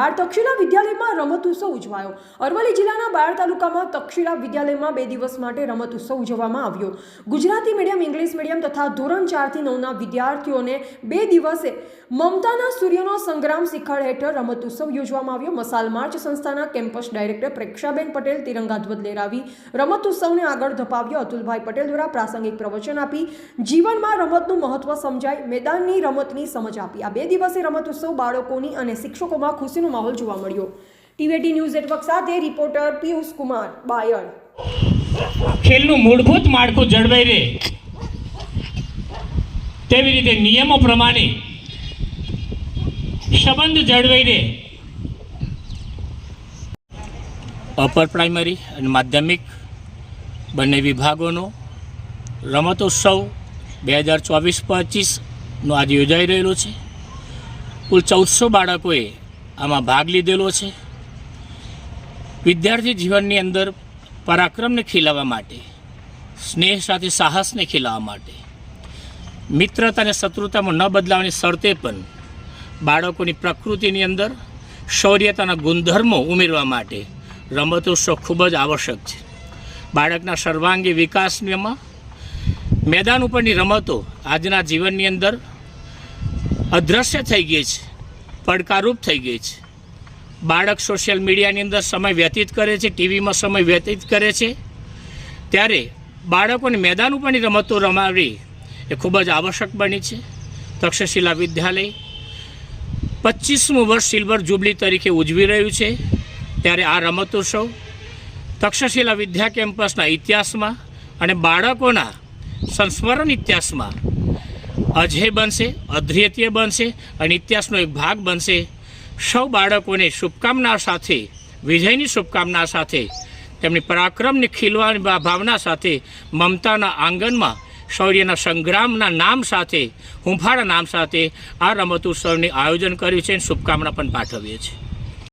બાળ તક્ષશિલા વિદ્યાલયમાં રમતોત્સવ ઉજવાયો। અરવલ્લી જિલ્લાના બાળ તાલુકામાં તક્ષશિલા વિદ્યાલયમાં 2 દિવસ માટે રમતોત્સવ ઉજવવામાં આવ્યો। ગુજરાતી મીડિયમ, ઇંગ્લિશ મીડિયમ તથા ધોરણ 4 થી 9ના વિદ્યાર્થીઓને 2 દિવસે મમતાના સૂર્યનો સંગ્રામ શિખર હેઠળ રમતોત્સવ યોજવામાં આવ્યો। મસાલ માર્ચ સંસ્થાના કેમ્પસ ડાયરેક્ટર પ્રેક્ષાબેન પટેલ તિરંગા ધ્વજ લહેરાવી રમતોત્સવને આગળ ધપાવ્યો। અતુલભાઈ પટેલ દ્વારા પ્રાસંગિક પ્રવચન આપી જીવનમાં રમતનું મહત્વ સમજાય, મેદાનની રમતની સમજ આપી। આ 2 દિવસીય રમતોત્સવ બાળકોની અને શિક્ષકોમાં ખુશીનો માહોલ જોવા મળ્યો। ટીવીટી ન્યૂઝ નેટવર્ક સાથે રિપોર્ટર પિયુષ કુમાર બાયડ। ખેલનું મૂળભૂત માળખું જળવાઈ રહે તેવી રીતે નિયમો પ્રમાણે સંબંધ જળવાઈ રહે। અપર પ્રાઇમરી અને માધ્યમિક બંને વિભાગોનો રમતોત્સવ 2024-25નો આજે યોજાઈ રહેલો છે। કુલ 1400 બાળકોએ આમાં ભાગ લીધેલો છે। વિદ્યાર્થી જીવનની અંદર પરાક્રમને ખીલવવા માટે, સ્નેહ સાથે સાહસને ખીલવવા માટે, મિત્રતા અને શત્રુતામાં ન બદલાવાની શરતે પણ બાળકોની પ્રકૃતિની અંદર શૌર્યતાના ગુણધર્મો ઉમેરવા માટે રમતોત્સવ ખૂબ જ આવશ્યક છે। બાળકના સર્વાંગી વિકાસમાં મેદાન ઉપરની રમતો આજના જીવનની અંદર અદૃશ્ય થઈ ગઈ છે, પડકારરૂપ થઈ ગઈ છે। બાળક સોશિયલ મીડિયાની અંદર સમય વ્યતીત કરે છે, ટીવીમાં સમય વ્યતીત કરે છે, ત્યારે બાળકોને મેદાન ઉપરની રમતો રમાડવી એ ખૂબ જ આવશ્યક બની છે। તક્ષશિલા વિદ્યાલય 25મું વર્ષ સિલ્વર જુબલી તરીકે ઉજવી રહ્યું છે, ત્યારે આ રમતોત્સવ તક્ષશિલા વિદ્યા કેમ્પસના ઇતિહાસમાં અને બાળકોના સંસ્મરણ ઇતિહાસમાં અજેય બનશે, અદ્વિતીય બનશે અને ઇતિહાસનો એક ભાગ બનશે। સૌ બાળકોને શુભકામના સાથે, વિજયની શુભકામના સાથે, તેમની પરાક્રમની ખીલવાની ભાવના સાથે, મમતાના આંગણમાં શૌર્યના સંગ્રામના નામ સાથે, હુંફાળા નામ સાથે આ રમતોત્સવનું આયોજન કર્યું છે અને શુભકામના પણ પાઠવીએ છીએ।